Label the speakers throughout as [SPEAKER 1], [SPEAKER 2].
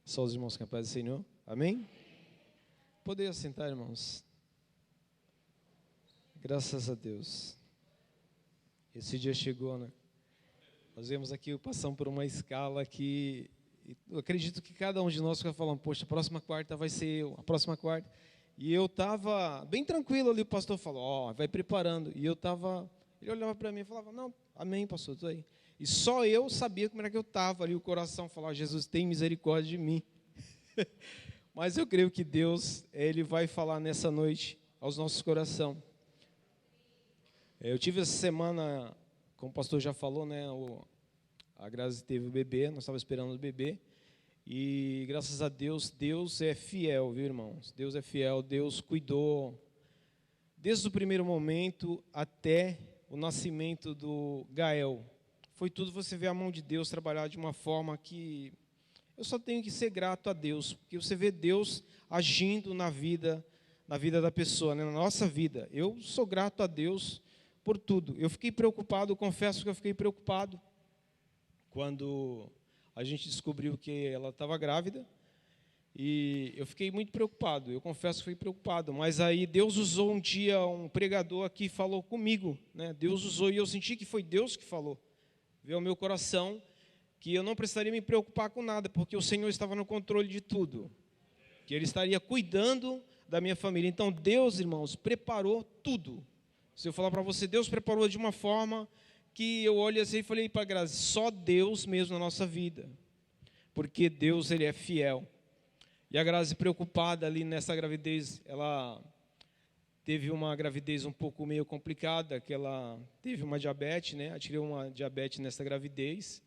[SPEAKER 1] Só os irmãos com a paz do Senhor. Amém? Poder assentar, irmãos. Graças a Deus. Esse dia chegou, né? Nós vemos aqui, passamos por uma escala que eu acredito que cada um de nós fica falando, poxa, a próxima quarta vai ser eu, a próxima quarta. E eu estava bem tranquilo ali, o pastor falou, ó, vai preparando. E eu estava, ele olhava para mim e falava, não, amém, pastor, estou aí. E só eu sabia como era que eu estava ali, o coração falava, Jesus, tem misericórdia de mim. Mas eu creio que Deus, Ele vai falar nessa noite aos nossos corações. Eu tive essa semana, como o pastor já falou, né, a Grazi teve o bebê, nós estávamos esperando o bebê. E graças a Deus, Deus é fiel, viu, irmãos? Deus é fiel, Deus cuidou desde o primeiro momento até o nascimento do Gael. Foi tudo você vê a mão de Deus trabalhar de uma forma que eu só tenho que ser grato a Deus, porque você vê Deus agindo na vida da pessoa, né? Na nossa vida. Eu sou grato a Deus por tudo. Eu fiquei preocupado, confesso que eu fiquei preocupado quando a gente descobriu que ela estava grávida, e eu fiquei muito preocupado, eu confesso que fui preocupado, mas aí Deus usou um dia um pregador aqui, falou comigo, né? Deus usou, e eu senti que foi Deus que falou, veio ao meu coração, que eu não precisaria me preocupar com nada, porque o Senhor estava no controle de tudo, que Ele estaria cuidando da minha família. Então Deus, irmãos, preparou tudo. Se eu falar para você, Deus preparou de uma forma que eu olhei assim e falei para a Grazi, só Deus mesmo na nossa vida, porque Deus, Ele é fiel. E a Grazi, preocupada ali nessa gravidez, ela teve uma gravidez um pouco meio complicada, que ela teve uma diabetes, né? Adquiriu uma diabetes nessa gravidez,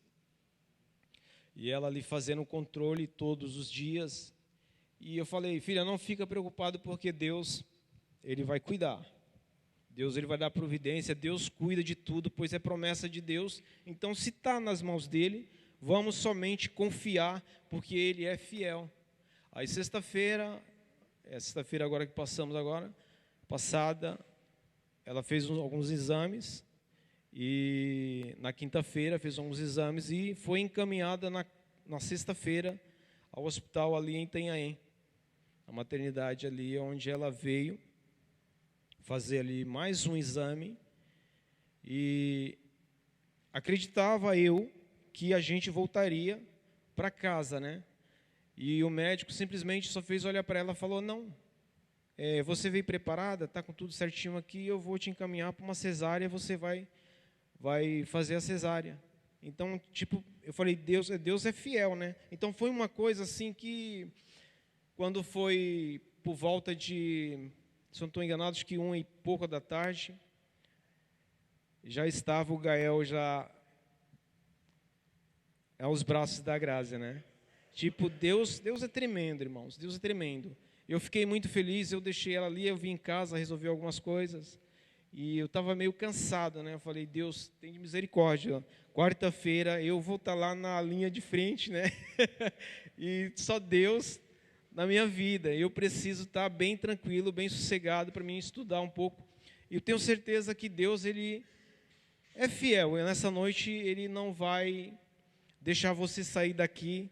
[SPEAKER 1] e ela ali fazendo o controle todos os dias, e eu falei, filha, não fica preocupado, porque Deus, Ele vai cuidar. Deus, Ele vai dar providência, Deus cuida de tudo, pois é promessa de Deus. Então, se está nas mãos dEle, vamos somente confiar, porque Ele é fiel. Aí, sexta-feira agora que passamos agora, passada, ela fez alguns exames, e na quinta-feira fez alguns exames, e foi encaminhada na sexta-feira ao hospital ali em Itanhaém, a maternidade ali onde ela veio fazer ali mais um exame, e acreditava eu que a gente voltaria para casa, né? E o médico simplesmente só fez olhar para ela e falou, não, você veio preparada, está com tudo certinho aqui, eu vou te encaminhar para uma cesárea, você vai fazer a cesárea. Então, tipo, eu falei, Deus é fiel, né? Então foi uma coisa assim que, quando foi por volta de, se eu não estou enganado, acho que 1h pouco da tarde, já estava o Gael já aos braços da Grazi, né? Tipo, Deus é tremendo, irmãos, Deus é tremendo. Eu fiquei muito feliz, eu deixei ela ali, eu vim em casa, resolvi algumas coisas, e eu estava meio cansado, né? Eu falei, Deus, tem misericórdia, quarta-feira eu vou estar lá na linha de frente, né? E só Deus na minha vida, eu preciso estar bem tranquilo, bem sossegado para mim estudar um pouco, e eu tenho certeza que Deus, Ele é fiel, e nessa noite Ele não vai deixar você sair daqui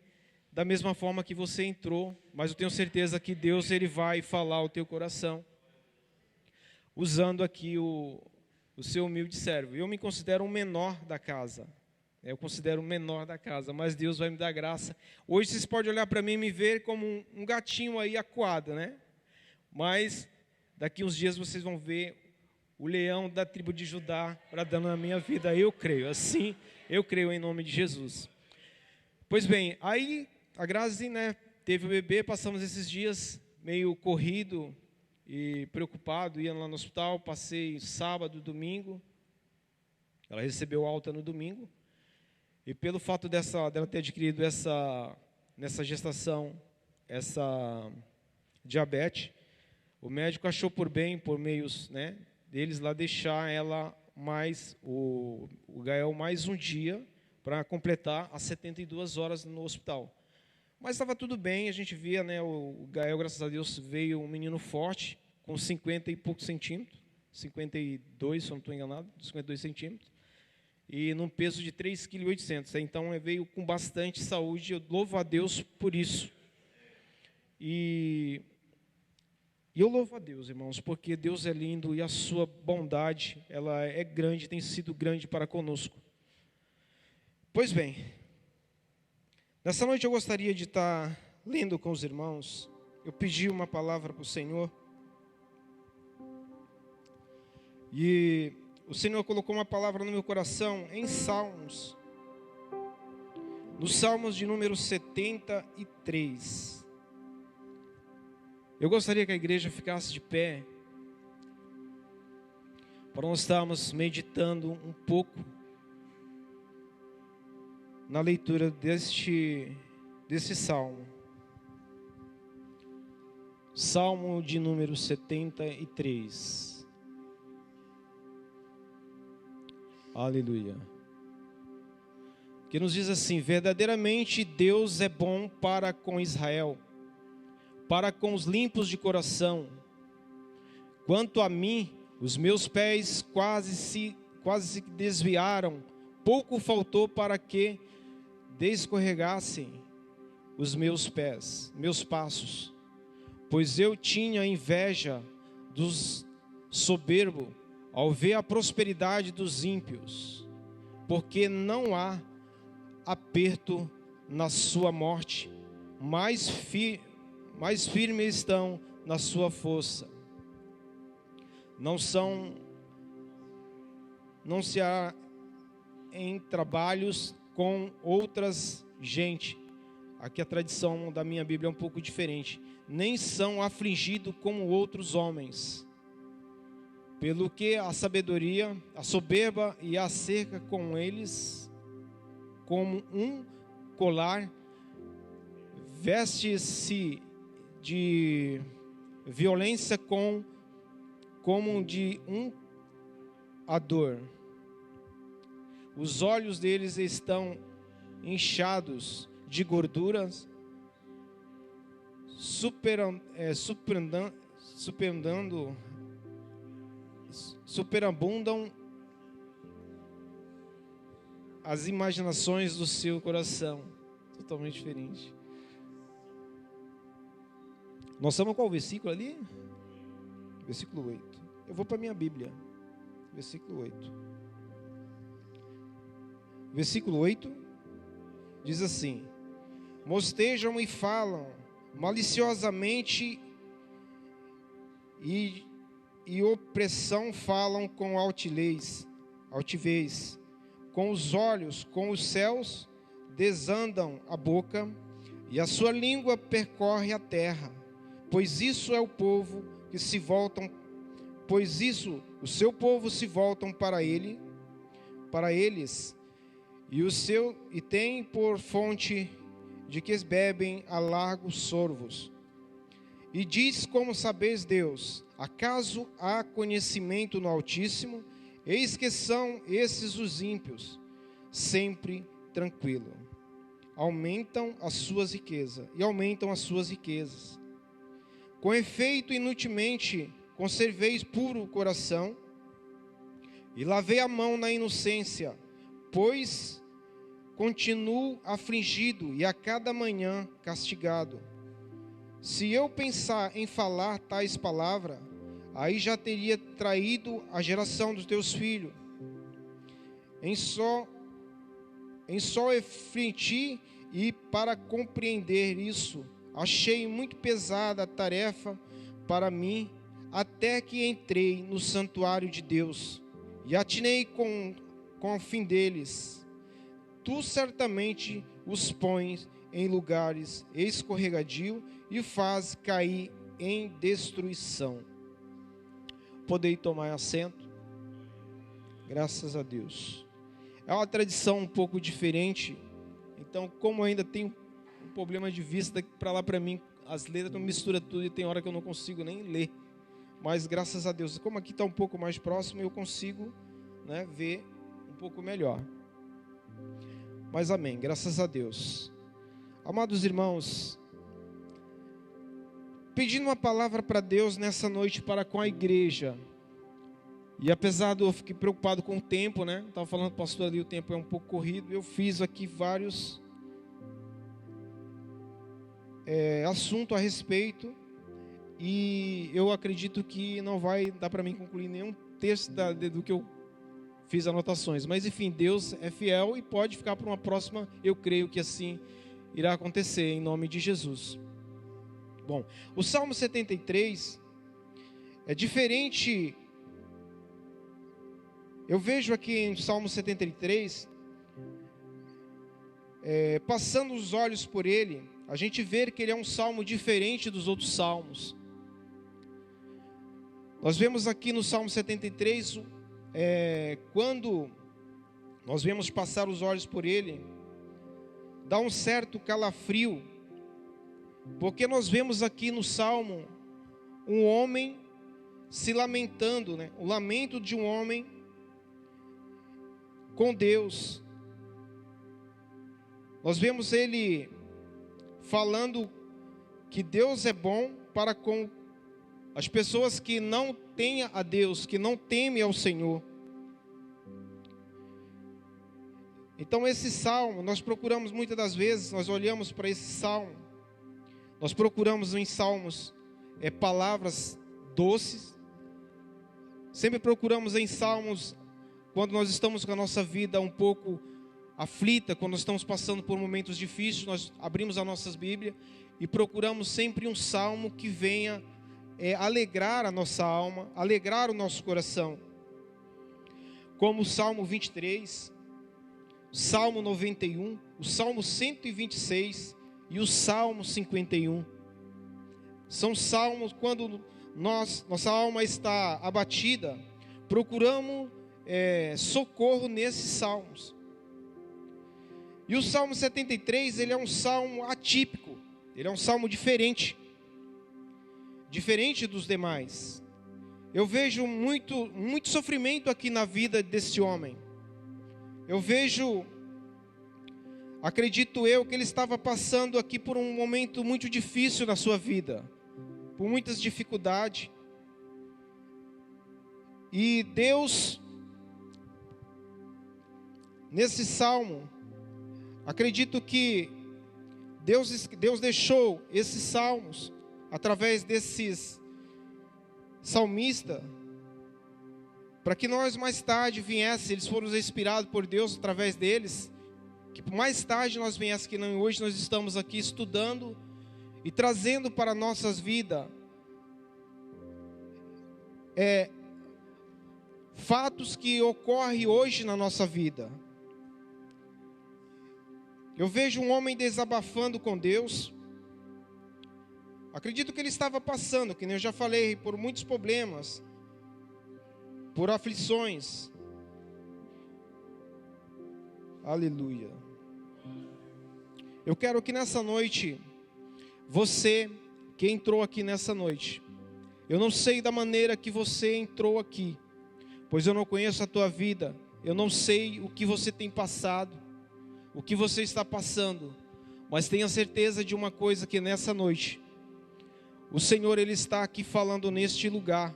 [SPEAKER 1] da mesma forma que você entrou, mas eu tenho certeza que Deus, Ele vai falar ao teu coração, usando aqui o seu humilde servo. Eu me considero um menor da casa, mas Deus vai me dar graça. Hoje vocês podem olhar para mim e me ver como um gatinho aí acuado, né? Mas daqui uns dias vocês vão ver o leão da tribo de Judá bradando na minha vida. Eu creio, assim, eu creio em nome de Jesus. Pois bem, aí a Grazi, né, teve o bebê, passamos esses dias meio corrido e preocupado, ia lá no hospital, passei sábado, domingo, ela recebeu alta no domingo, e pelo fato dela ter adquirido nessa gestação, essa diabetes, o médico achou por bem, por meios, né, deles lá, deixar ela o Gael mais um dia, para completar as 72 horas no hospital. Mas estava tudo bem, a gente via, né, o Gael, graças a Deus, veio um menino forte, com 50 e poucos centímetros, 52, se eu não estou enganado, 52 centímetros. e num peso de 3,8 kg. Então veio com bastante saúde. Eu louvo a Deus por isso. E eu louvo a Deus, irmãos, porque Deus é lindo e a sua bondade, ela é grande, tem sido grande para conosco. Pois bem, nessa noite eu gostaria de estar lendo com os irmãos. Eu pedi uma palavra para o Senhor. E o Senhor colocou uma palavra no meu coração em Salmos. Nos Salmos de número 73. Eu gostaria que a igreja ficasse de pé, para nós estarmos meditando um pouco na leitura desse salmo. Salmo de número 73. Aleluia. Que nos diz assim: verdadeiramente Deus é bom para com Israel, para com os limpos de coração. Quanto a mim, os meus pés quase se desviaram, pouco faltou para que descorregassem os meus pés, meus passos. Pois eu tinha inveja dos soberbos ao ver a prosperidade dos ímpios, porque não há aperto na sua morte, mais firmes estão na sua força. Não se há em trabalhos com outras gente. Aqui a tradição da minha Bíblia é um pouco diferente. Nem são afligidos como outros homens. Pelo que a sabedoria, a soberba e a cerca com eles, como um colar, veste-se de violência como de um ador. Os olhos deles estão inchados de gorduras, superabundam as imaginações do seu coração. Totalmente diferente. Nós estamos qual versículo ali? Versículo 8. Eu vou para a minha Bíblia. Versículo 8. Versículo 8 diz assim: mostejam e falam maliciosamente e opressão falam com altivez. Com os olhos, com os céus, desandam a boca, e a sua língua percorre a terra. Pois isso é o povo que se voltam, pois isso o seu povo se voltam para eles, e tem por fonte de que bebem a largos sorvos. E diz: como sabeis, Deus, acaso há conhecimento no Altíssimo? Eis que são esses os ímpios, sempre tranquilo. Aumentam as suas riquezas. Com efeito, inutilmente conserveis puro o coração, e lavei a mão na inocência, pois continuo afligido e a cada manhã castigado. Se eu pensar em falar tais palavras, aí já teria traído a geração dos teus filhos. Em só refletir e para compreender isso, achei muito pesada a tarefa para mim, até que entrei no santuário de Deus e atinei com o fim deles. Tu certamente os pões em lugares escorregadios e faz cair em destruição. Podei tomar assento. Graças a Deus. É uma tradição um pouco diferente. Então, como eu ainda tenho um problema de vista, para lá para mim as letras não misturam tudo e tem hora que eu não consigo nem ler. Mas graças a Deus, como aqui está um pouco mais próximo, eu consigo, ver um pouco melhor. Mas amém, graças a Deus. Amados irmãos, pedindo uma palavra para Deus nessa noite para com a igreja. E apesar de eu ficar preocupado com o tempo, né? Estava falando com o pastor ali, o tempo é um pouco corrido. Eu fiz aqui vários assuntos a respeito. E eu acredito que não vai dar para mim concluir nenhum texto do que eu fiz anotações. Mas enfim, Deus é fiel e pode ficar para uma próxima. Eu creio que assim irá acontecer, em nome de Jesus. Bom, o Salmo 73 é diferente. Eu vejo aqui em Salmo 73, passando os olhos por ele, a gente vê que ele é um salmo diferente dos outros salmos. Nós vemos aqui no Salmo 73, quando nós vemos passar os olhos por ele, dá um certo calafrio, porque nós vemos aqui no Salmo um homem se lamentando, né? O lamento de um homem com Deus. Nós vemos ele falando que Deus é bom para com as pessoas que não têm a Deus, que não temem ao Senhor. Então esse salmo, nós procuramos muitas das vezes, nós olhamos para esse salmo, nós procuramos em salmos palavras doces, sempre procuramos em salmos, quando nós estamos com a nossa vida um pouco aflita, quando nós estamos passando por momentos difíceis, nós abrimos as nossas Bíblias e procuramos sempre um salmo que venha alegrar a nossa alma, alegrar o nosso coração. Como o Salmo 23, o Salmo 91, o Salmo 126 e o Salmo 51. São salmos quando nossa alma está abatida, procuramos socorro nesses salmos. E o Salmo 73, ele é um salmo atípico, ele é um salmo diferente dos demais. Eu vejo muito sofrimento aqui na vida desse homem. Eu vejo, acredito eu, que ele estava passando aqui por um momento muito difícil na sua vida, por muitas dificuldades. E Deus, nesse salmo, acredito que Deus deixou esses salmos, através desses salmistas, para que nós mais tarde viéssemos, eles foram inspirados por Deus através deles, que mais tarde nós viéssemos, que não hoje nós estamos aqui estudando e trazendo para nossas vidas fatos que ocorrem hoje na nossa vida. Eu vejo um homem desabafando com Deus. Acredito que ele estava passando, que nem eu já falei, por muitos problemas, por aflições. Aleluia. Eu quero que nessa noite, você que entrou aqui nessa noite, eu não sei da maneira que você entrou aqui, pois eu não conheço a tua vida, eu não sei o que você tem passado, o que você está passando, mas tenha certeza de uma coisa, que nessa noite, o Senhor, Ele está aqui falando neste lugar.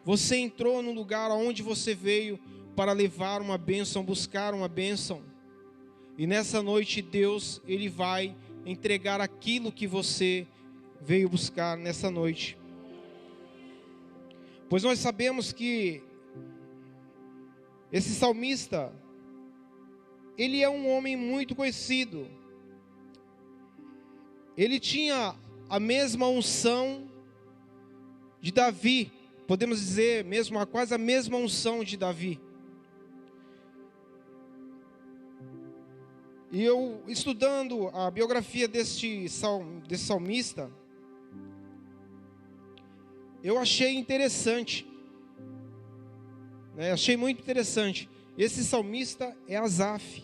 [SPEAKER 1] Você entrou no lugar onde você veio para levar uma bênção, buscar uma bênção. E nessa noite Deus, Ele vai entregar aquilo que você veio buscar nessa noite. Pois nós sabemos que esse salmista, ele é um homem muito conhecido. Ele tinha a mesma unção de Davi, podemos dizer mesmo, quase a mesma unção de Davi. E eu, estudando a biografia desse salmista, eu achei interessante, achei muito interessante. Esse salmista é Asaf.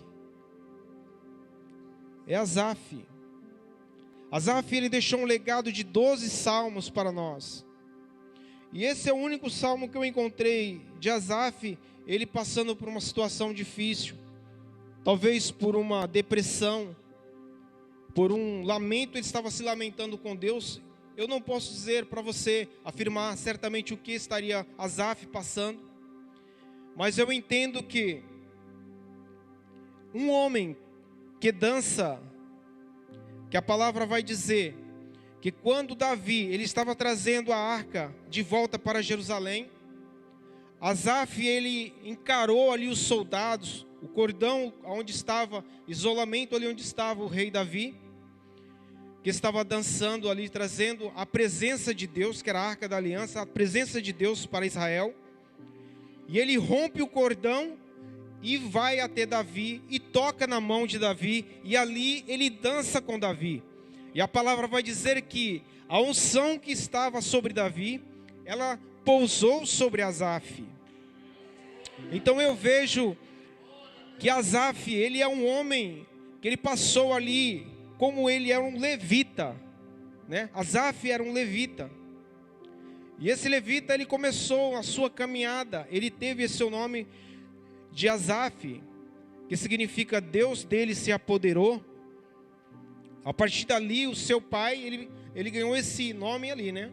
[SPEAKER 1] Asaf, ele deixou um legado de 12 salmos para nós. E esse é o único salmo que eu encontrei de Asaf, ele passando por uma situação difícil. Talvez por uma depressão, por um lamento, ele estava se lamentando com Deus. Eu não posso dizer para você, afirmar certamente o que estaria Asaf passando. Mas eu entendo que um homem que dança, que a palavra vai dizer, que quando Davi, ele estava trazendo a arca de volta para Jerusalém, Asaf, ele encarou ali os soldados, o cordão onde estava, isolamento ali onde estava o rei Davi, que estava dançando ali, trazendo a presença de Deus, que era a arca da aliança, a presença de Deus para Israel. E ele rompe o cordão e vai até Davi e toca na mão de Davi, e ali ele dança com Davi. E a palavra vai dizer que a unção que estava sobre Davi, ela pousou sobre Asaf. Então eu vejo que Asaf, ele é um homem que ele passou ali, como ele era um levita, né? Asaf era um levita. E esse levita, ele começou a sua caminhada, ele teve esse seu nome de Asaf, que significa Deus dele se apoderou. A partir dali, o seu pai, ele ganhou esse nome ali, né?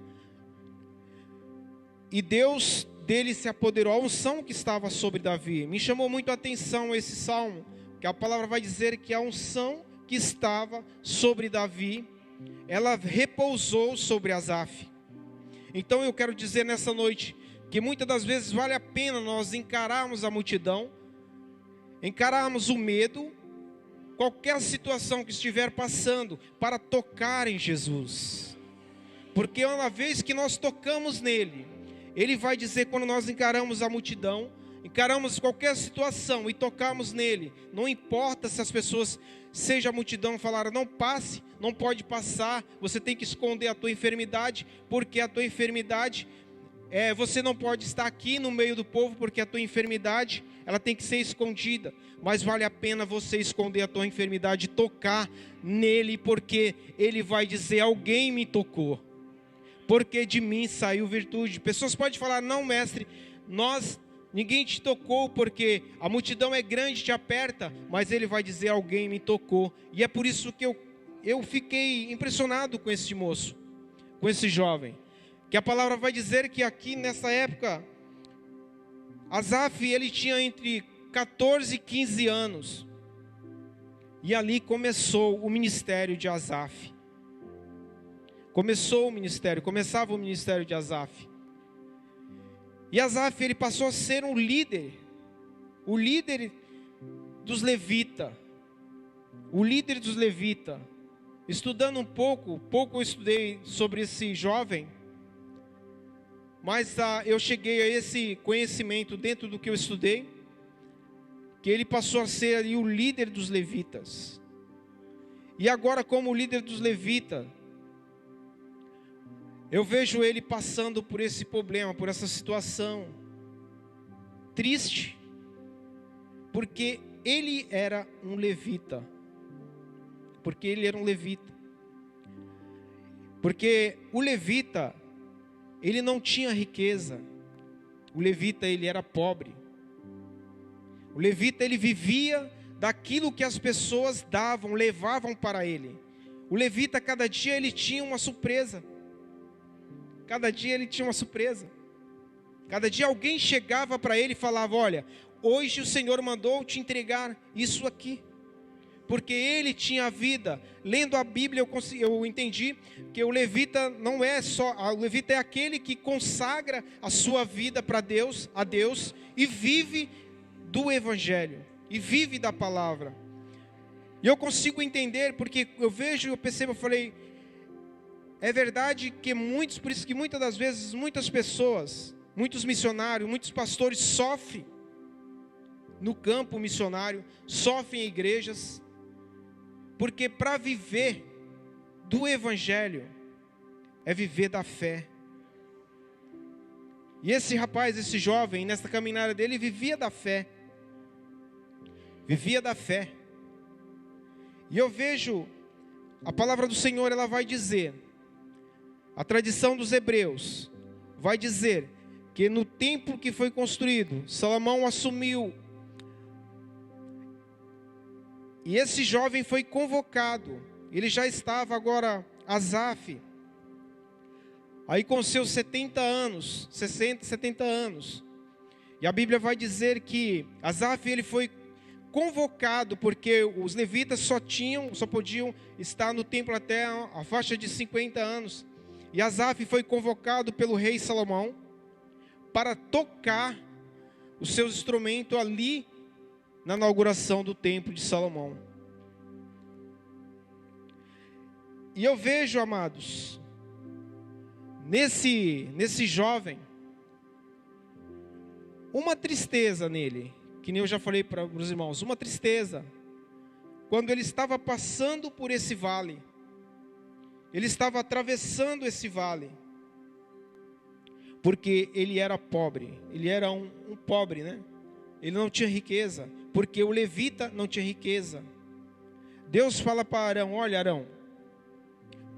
[SPEAKER 1] E Deus dele se apoderou, a unção que estava sobre Davi. Me chamou muito a atenção esse salmo, que a palavra vai dizer que a unção que estava sobre Davi, ela repousou sobre Asaf. Então eu quero dizer nessa noite, que muitas das vezes vale a pena nós encararmos a multidão, encararmos o medo, qualquer situação que estiver passando, para tocar em Jesus. Porque uma vez que nós tocamos nele, ele vai dizer, quando nós encaramos a multidão, encaramos qualquer situação e tocamos nele, não importa se as pessoas, seja a multidão, falaram, não passe, não pode passar, você tem que esconder a tua enfermidade, porque a tua enfermidade, você não pode estar aqui no meio do povo, porque a tua enfermidade, ela tem que ser escondida. Mas vale a pena você esconder a tua enfermidade e tocar nele, porque ele vai dizer, alguém me tocou, porque de mim saiu virtude. Pessoas podem falar, não mestre, ninguém te tocou, porque a multidão é grande, te aperta, mas ele vai dizer, alguém me tocou. E é por isso que eu fiquei impressionado com esse moço, com esse jovem, que a palavra vai dizer que aqui nessa época, Asaf, ele tinha entre 14 e 15 anos, e ali começou o ministério de Asaf. Começava o ministério de Asaf. E Asaf, ele passou a ser o líder dos levitas. Estudando um pouco eu estudei sobre esse jovem, mas eu cheguei a esse conhecimento dentro do que eu estudei, que ele passou a ser ali o líder dos levitas. E agora, como líder dos levitas, eu vejo ele passando por esse problema, por essa situação triste, porque ele era um levita. Porque o levita, ele não tinha riqueza. O levita, ele era pobre. O levita, ele vivia daquilo que as pessoas davam, levavam para ele. O levita, cada dia ele tinha uma surpresa. Cada dia alguém chegava para ele e falava, olha, hoje o Senhor mandou te entregar isso aqui. Porque ele tinha a vida. Lendo a Bíblia eu entendi que o levita não é só, o levita é aquele que consagra a sua vida para Deus, a Deus, e vive do Evangelho, e vive da palavra. E eu consigo entender, porque eu vejo, eu percebo, eu falei, é verdade que por isso que muitas das vezes, muitas pessoas, muitos missionários, muitos pastores sofrem no campo missionário, sofrem em igrejas, porque para viver do Evangelho, é viver da fé. E esse rapaz, esse jovem, nessa caminhada dele, vivia da fé. E eu vejo, a palavra do Senhor, ela vai dizer, a tradição dos hebreus vai dizer que no templo que foi construído, Salomão assumiu. E esse jovem foi convocado. Ele já estava agora, Asaf, aí com seus 70 anos, 60, 70 anos.
[SPEAKER 2] E a Bíblia vai dizer que Asaf, ele foi convocado, porque os levitas só podiam estar no templo até a faixa de 50 anos. E Asaf foi convocado pelo rei Salomão para tocar os seus instrumentos ali na inauguração do templo de Salomão. E eu vejo, amados, nesse jovem, uma tristeza nele, que nem eu já falei para os irmãos, uma tristeza, quando ele estava passando por esse vale, ele estava atravessando esse vale, porque ele era pobre, ele era um pobre, né? Ele não tinha riqueza, porque o levita não tinha riqueza. Deus fala para Arão: olha, Arão,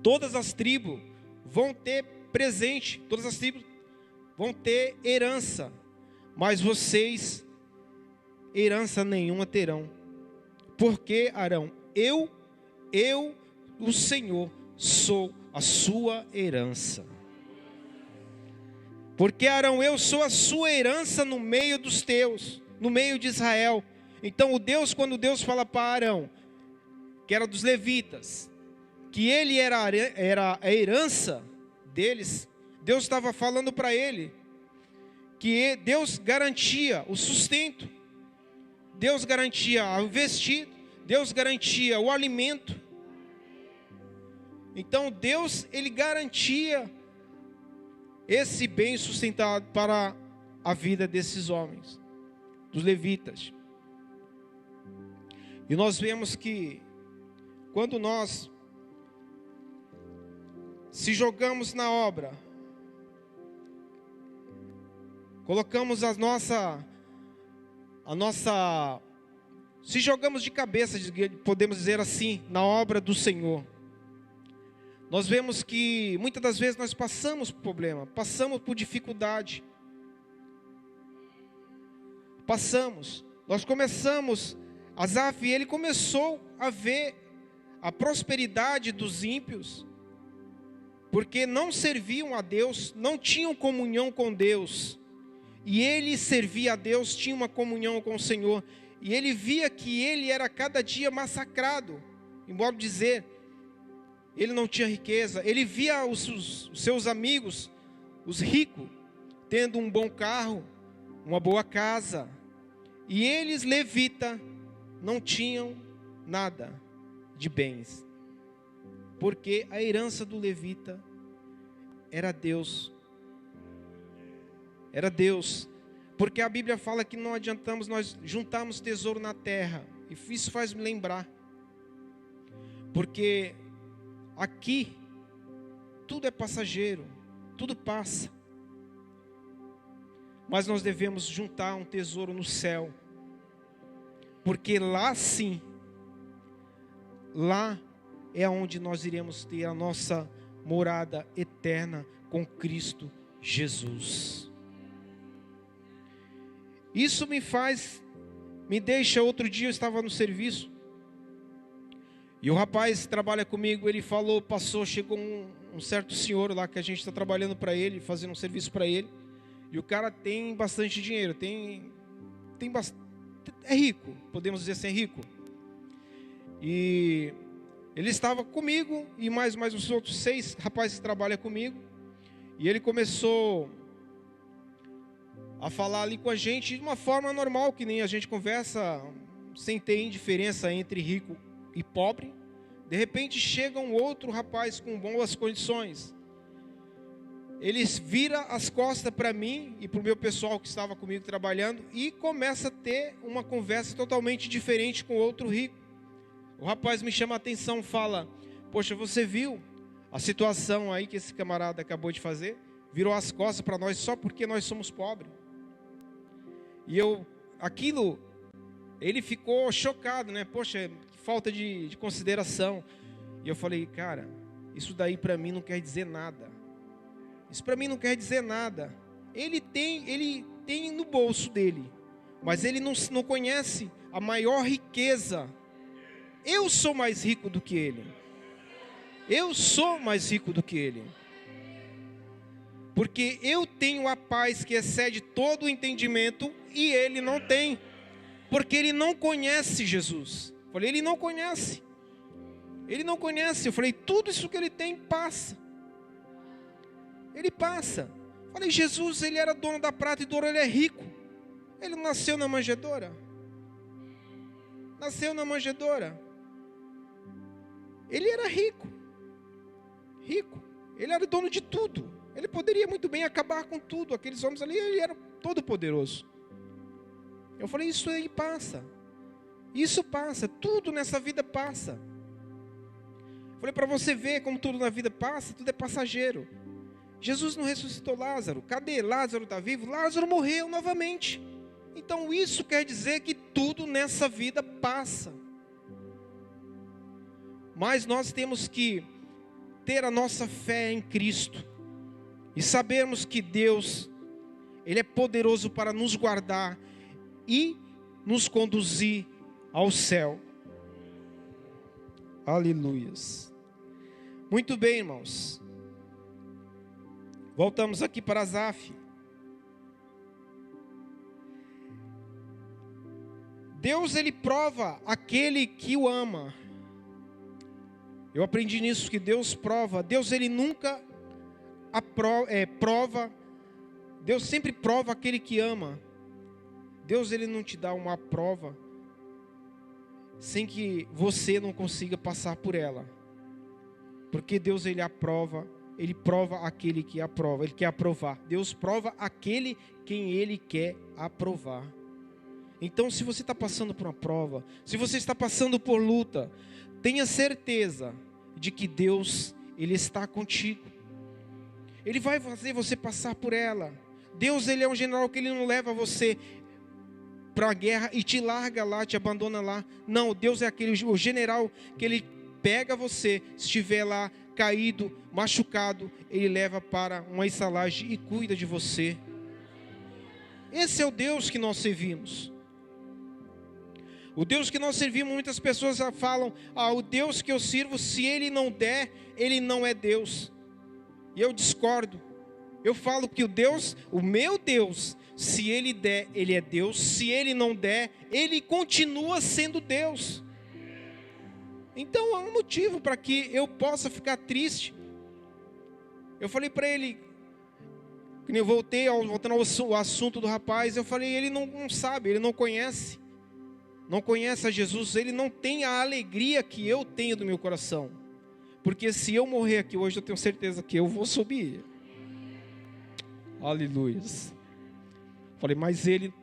[SPEAKER 2] todas as tribos vão ter presente, todas as tribos vão ter herança, mas vocês herança nenhuma terão. Porque, Arão, eu, o Senhor, sou a sua herança. Porque, Arão, eu sou a sua herança no meio dos teus, no meio de Israel. Então, quando Deus fala para Arão, que era dos levitas, que ele era a herança deles, Deus estava falando para ele que Deus garantia o sustento, Deus garantia o vestido, Deus garantia o alimento. Então Deus, ele garantia esse bem sustentado para a vida desses homens, dos levitas. E nós vemos que quando nós se jogamos na obra, colocamos se jogamos de cabeça, podemos dizer assim, na obra do Senhor, nós vemos que muitas das vezes nós passamos por problema, passamos por dificuldade, nós começamos, Asaf, ele começou a ver a prosperidade dos ímpios, porque não serviam a Deus, não tinham comunhão com Deus, e ele servia a Deus, tinha uma comunhão com o Senhor, e ele via que ele era cada dia massacrado, embora dizer, ele não tinha riqueza, ele via os seus amigos, os ricos, tendo um bom carro, uma boa casa, e eles, levita, não tinham nada de bens, porque a herança do levita era Deus, porque a Bíblia fala que não adiantamos nós juntarmos tesouro na terra, e isso faz me lembrar, porque aqui tudo é passageiro, tudo passa, mas nós devemos juntar um tesouro no céu, porque lá sim, lá é onde nós iremos ter a nossa morada eterna com Cristo Jesus. Isso me deixa, outro dia eu estava no serviço, e o rapaz que trabalha comigo, ele chegou um certo senhor lá, que a gente está trabalhando para ele, fazendo um serviço para ele, e o cara tem bastante dinheiro, é rico, podemos dizer assim, é rico, e ele estava comigo, e mais os outros 6 rapazes que trabalham comigo, e ele começou a falar ali com a gente de uma forma normal, que nem a gente conversa, sem ter indiferença entre rico e pobre. De repente chega um outro rapaz com boas condições, ele vira as costas para mim e para o meu pessoal que estava comigo trabalhando, e começa a ter uma conversa totalmente diferente com outro rico. O rapaz me chama a atenção, fala: poxa, você viu a situação aí que esse camarada acabou de fazer? Virou as costas para nós só porque nós somos pobres. E ele ficou chocado, né? Poxa, que falta de consideração. E eu falei: cara, isso daí para mim não quer dizer nada. Isso para mim não quer dizer nada. Ele tem no bolso dele, mas ele não conhece a maior riqueza. Eu sou mais rico do que ele. Porque eu tenho a paz que excede todo o entendimento e ele não tem. Porque ele não conhece Jesus. Eu falei, ele não conhece. Ele não conhece. Eu falei, tudo isso que ele tem passa. Ele passa. Eu falei, Jesus, ele era dono da prata e do ouro, ele é rico. Ele não nasceu na manjedoura. Nasceu na manjedoura. Ele era rico. Rico. Ele era dono de tudo. Ele poderia muito bem acabar com tudo. Aqueles homens ali, ele era todo poderoso. Eu falei, isso aí passa. Isso passa. Tudo nessa vida passa. Eu falei, para você ver como tudo na vida passa, tudo é passageiro. Jesus não ressuscitou Lázaro. Cadê? Lázaro está vivo? Lázaro morreu novamente. Então isso quer dizer que tudo nessa vida passa. Mas nós temos que ter a nossa fé em Cristo. E sabermos que Deus, Ele é poderoso para nos guardar e nos conduzir ao céu. Aleluias. Muito bem, irmãos. Voltamos aqui para Asaf. Deus, ele prova aquele que o ama. Eu aprendi nisso, que Deus prova. Deus, ele nunca prova. Deus sempre prova aquele que ama. Deus, ele não te dá uma prova sem que você não consiga passar por ela. Porque Deus, ele aprova. Ele prova aquele que aprova. Ele quer aprovar. Deus prova aquele quem ele quer aprovar. Então, se você está passando por uma prova, se você está passando por luta, tenha certeza de que Deus, ele está contigo. Ele vai fazer você passar por ela. Deus, ele é um general que ele não leva você para a guerra e te larga lá, te abandona lá. Não, Deus é o general que ele pega você, se estiver lá caído, machucado, ele leva para uma estalagem e cuida de você. Esse é o Deus que nós servimos. O Deus que nós servimos, muitas pessoas falam, o Deus que eu sirvo, se ele não der, ele não é Deus. E eu discordo. Eu falo que o meu Deus, se ele der, ele é Deus. Se ele não der, ele continua sendo Deus. Então há um motivo para que eu possa ficar triste. Eu falei para ele, quando eu voltando ao assunto do rapaz, eu falei, ele não sabe, ele não conhece. Não conhece a Jesus, ele não tem a alegria que eu tenho do meu coração. Porque se eu morrer aqui hoje, eu tenho certeza que eu vou subir. Aleluias. Falei, mas ele,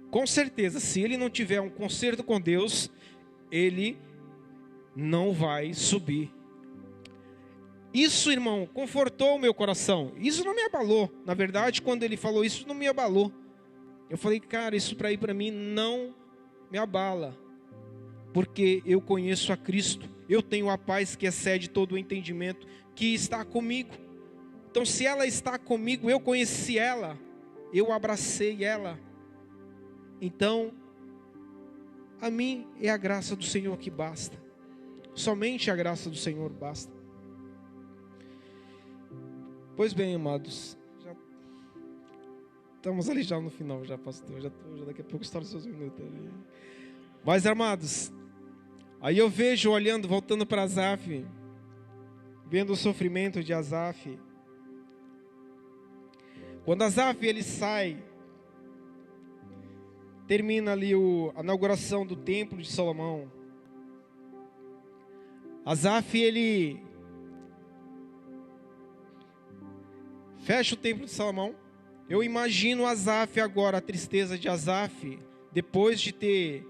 [SPEAKER 2] com certeza, se ele não tiver um concerto com Deus, ele não vai subir. Isso, irmão, confortou o meu coração. Isso não me abalou. Na verdade, quando ele falou isso, não me abalou. Eu falei, cara, isso para mim não me abala, porque eu conheço a Cristo, eu tenho a paz que excede todo o entendimento, que está comigo. Então, se ela está comigo, eu conheci ela, eu abracei ela. Então, a mim é a graça do Senhor que basta. Somente a graça do Senhor basta. Pois bem, amados, estamos ali já no final, já pastor, já daqui a pouco está nos seus minutos ali. Mas, amados, aí eu vejo, olhando, voltando para Asaf, vendo o sofrimento de Asaf. Quando Asaf, ele sai, termina ali a inauguração do templo de Salomão. Asaf, ele fecha o templo de Salomão. Eu imagino Asaf agora, a tristeza de Asaf, depois de ter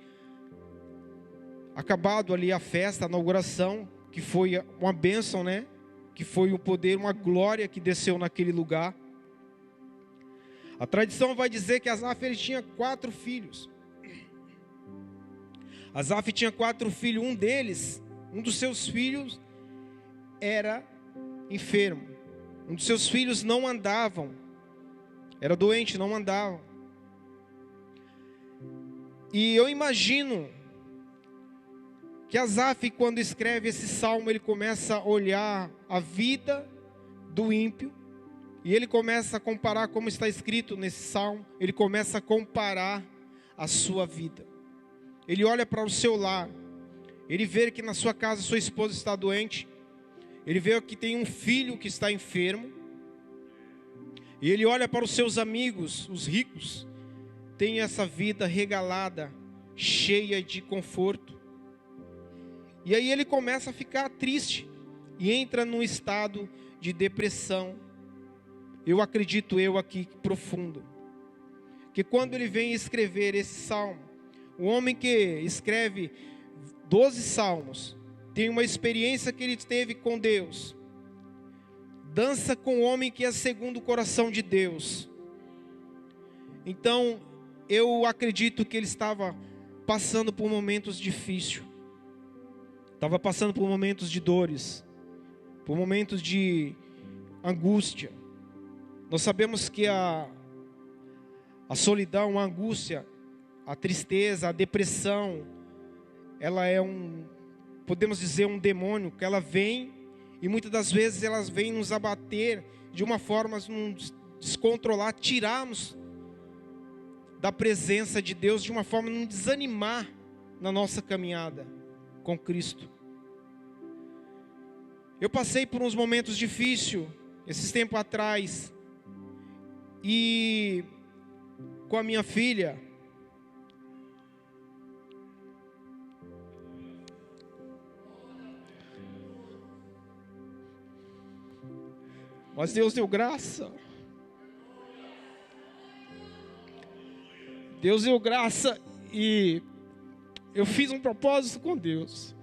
[SPEAKER 2] acabado ali a festa, a inauguração, que foi uma bênção, né? Que foi um poder, uma glória que desceu naquele lugar. A tradição vai dizer que Asaf, ele tinha 4 filhos. Asaf tinha 4 filhos, um dos seus filhos era enfermo. Um dos seus filhos não andavam. Era doente, não andava. E eu imagino que Asaf, quando escreve esse salmo, ele começa a olhar a vida do ímpio, E ele começa a comparar, como está escrito nesse salmo, ele começa a comparar a sua vida. Ele olha para o seu lar, ele vê que na sua casa sua esposa está doente, ele vê que tem um filho que está enfermo, e ele olha para os seus amigos, os ricos, tem essa vida regalada, cheia de conforto. E aí ele começa a ficar triste e entra num estado de depressão. Eu acredito aqui profundo, que quando ele vem escrever esse salmo, o homem que escreve 12 salmos, tem uma experiência que ele teve com Deus, dança com o homem que é segundo o coração de Deus. Então, eu acredito que ele estava passando por momentos difíceis, estava passando por momentos de dores, por momentos de angústia. Nós sabemos que a solidão, a angústia, a tristeza, a depressão, ela é podemos dizer, um demônio, que ela vem, e muitas das vezes elas vêm nos abater de uma forma a nos descontrolar, tirarmos da presença de Deus, de uma forma a nos desanimar na nossa caminhada com Cristo. Eu passei por uns momentos difíceis, esses tempos atrás, e com a minha filha, mas Deus deu graça. Deus deu graça e eu fiz um propósito com Deus.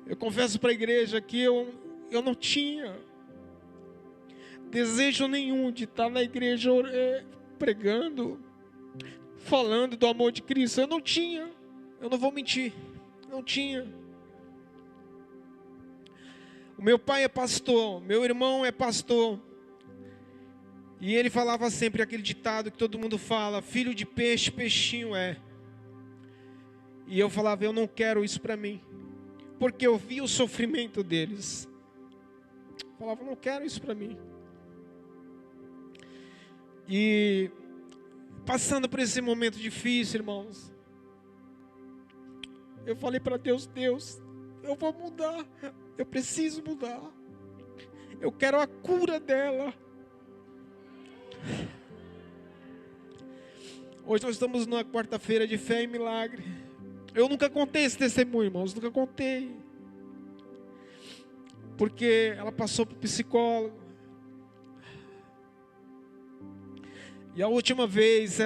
[SPEAKER 2] Eu confesso para a igreja que eu não tinha desejo nenhum de estar na igreja pregando, falando do amor de Cristo. Eu não tinha, eu não vou mentir, não tinha. O meu pai é pastor, meu irmão é pastor, e ele falava sempre aquele ditado que todo mundo fala: filho de peixe, peixinho é. E eu falava, eu não quero isso para mim, porque eu vi o sofrimento deles. Eu falava, não quero isso para mim. E passando por esse momento difícil, irmãos, eu falei para Deus: Deus, eu vou mudar, eu preciso mudar, eu quero a cura dela. Hoje nós estamos numa quarta-feira de fé e milagre. Eu nunca contei esse testemunho, irmãos, nunca contei, porque ela passou para o psicólogo. E a última vez,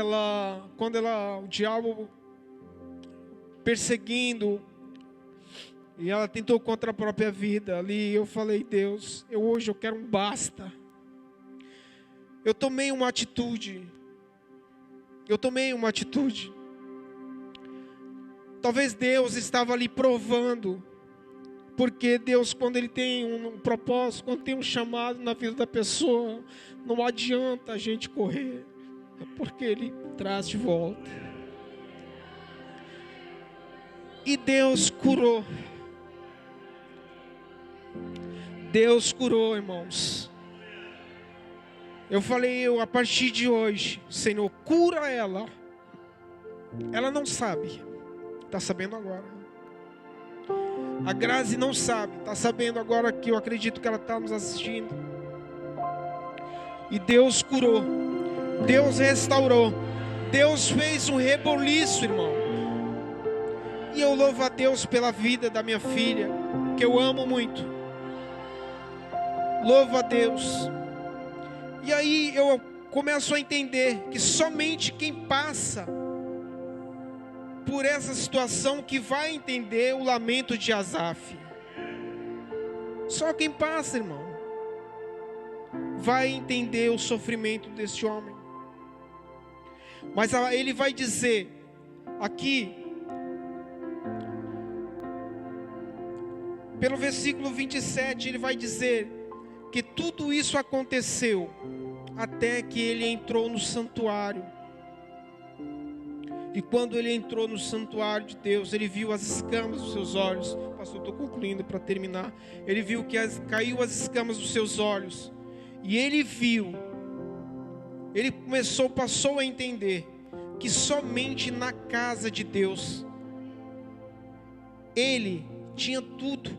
[SPEAKER 2] quando o diabo perseguindo, e ela tentou contra a própria vida ali, eu falei: Deus, hoje eu quero um basta. Eu tomei uma atitude. Talvez Deus estava ali provando, porque Deus, quando Ele tem um propósito, quando tem um chamado na vida da pessoa, não adianta a gente correr, porque Ele traz de volta. E Deus curou. Deus curou, irmãos. Eu falei, a partir de hoje, Senhor, cura ela. Ela não sabe, está sabendo agora. A Grazi não sabe, está sabendo agora, que eu acredito que ela está nos assistindo. E Deus curou, Deus restaurou, Deus fez um reboliço, irmão. E eu louvo a Deus pela vida da minha filha, que eu amo muito. Louvo a Deus. E aí eu começo a entender que somente quem passa por essa situação que vai entender o lamento de Asaf. Só quem passa, irmão, vai entender o sofrimento desse homem. Mas ele vai dizer aqui, pelo versículo 27, ele vai dizer que tudo isso aconteceu até que ele entrou no santuário. E quando ele entrou no santuário de Deus, ele viu as escamas dos seus olhos. Pastor, estou concluindo para terminar. Ele viu que caiu as escamas dos seus olhos. E ele viu, ele passou a entender que somente na casa de Deus ele tinha tudo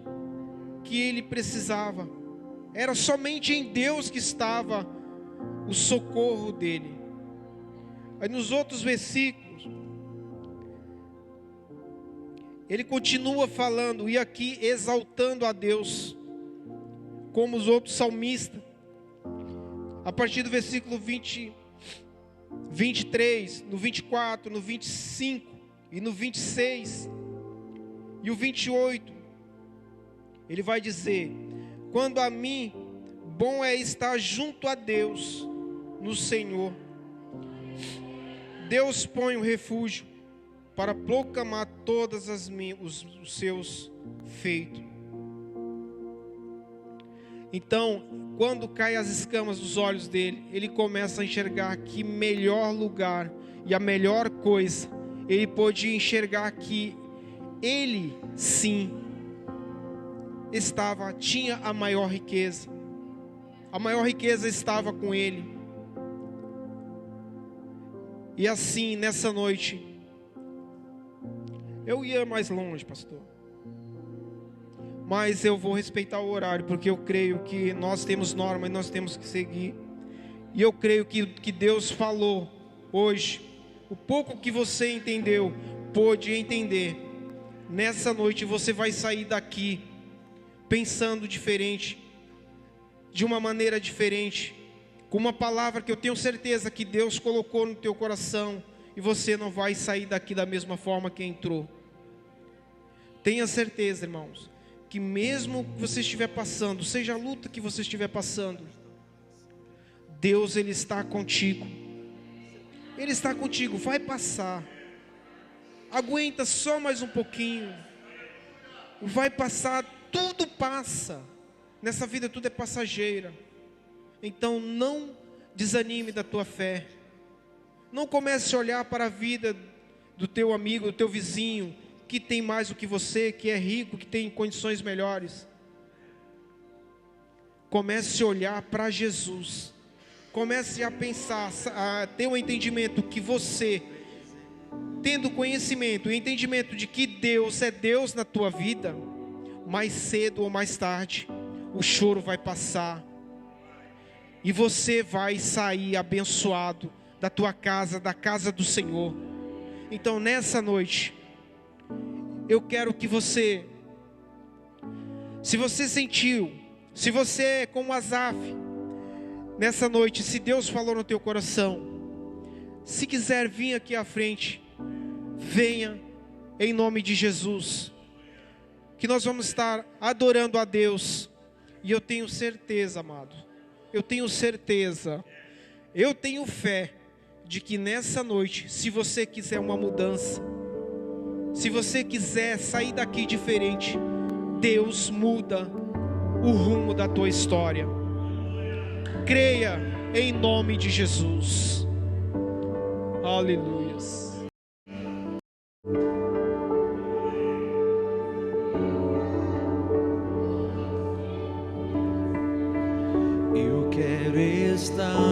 [SPEAKER 2] que ele precisava. Era somente em Deus que estava o socorro dele. Aí nos outros versículos, ele continua falando, e aqui exaltando a Deus, como os outros salmistas. A partir do versículo 23, no 24, no 25 e no 26 e o 28, ele vai dizer: quando a mim, bom é estar junto a Deus, no Senhor. Deus põe um refúgio para proclamar todas os seus feitos. Então, quando caem as escamas dos olhos dele, ele começa a enxergar que melhor lugar e a melhor coisa, ele pôde enxergar que ele sim tinha a maior riqueza. A maior riqueza estava com ele. E assim, nessa noite, eu ia mais longe, pastor, mas eu vou respeitar o horário, porque eu creio que nós temos normas e nós temos que seguir. E eu creio que Deus falou hoje, o pouco que você entendeu, pôde entender. Nessa noite você vai sair daqui pensando diferente, de uma maneira diferente, com uma palavra que eu tenho certeza que Deus colocou no teu coração, e você não vai sair daqui da mesma forma que entrou. Tenha certeza, irmãos, que mesmo que você estiver passando, seja a luta que você estiver passando, Deus, Ele está contigo. Ele está contigo, vai passar. Aguenta só mais um pouquinho. Vai passar, tudo passa. Nessa vida tudo é passageira. Então não desanime da tua fé. Não comece a olhar para a vida do teu amigo, do teu vizinho, que tem mais do que você, que é rico, que tem condições melhores. Comece a olhar para Jesus. Comece a pensar, a ter um entendimento que você, tendo conhecimento e entendimento de que Deus é Deus na tua vida, mais cedo ou mais tarde, o choro vai passar. E você vai sair abençoado da tua casa, da casa do Senhor. Então nessa noite, eu quero que você, se você sentiu, se você é como Asaf, nessa noite, se Deus falou no teu coração, se quiser vir aqui à frente, venha em nome de Jesus, que nós vamos estar adorando a Deus. E eu tenho certeza, amado, eu tenho certeza, eu tenho fé de que nessa noite, se você quiser uma mudança, se você quiser sair daqui diferente, Deus muda o rumo da tua história. Creia em nome de Jesus. Aleluia.
[SPEAKER 3] Eu quero estar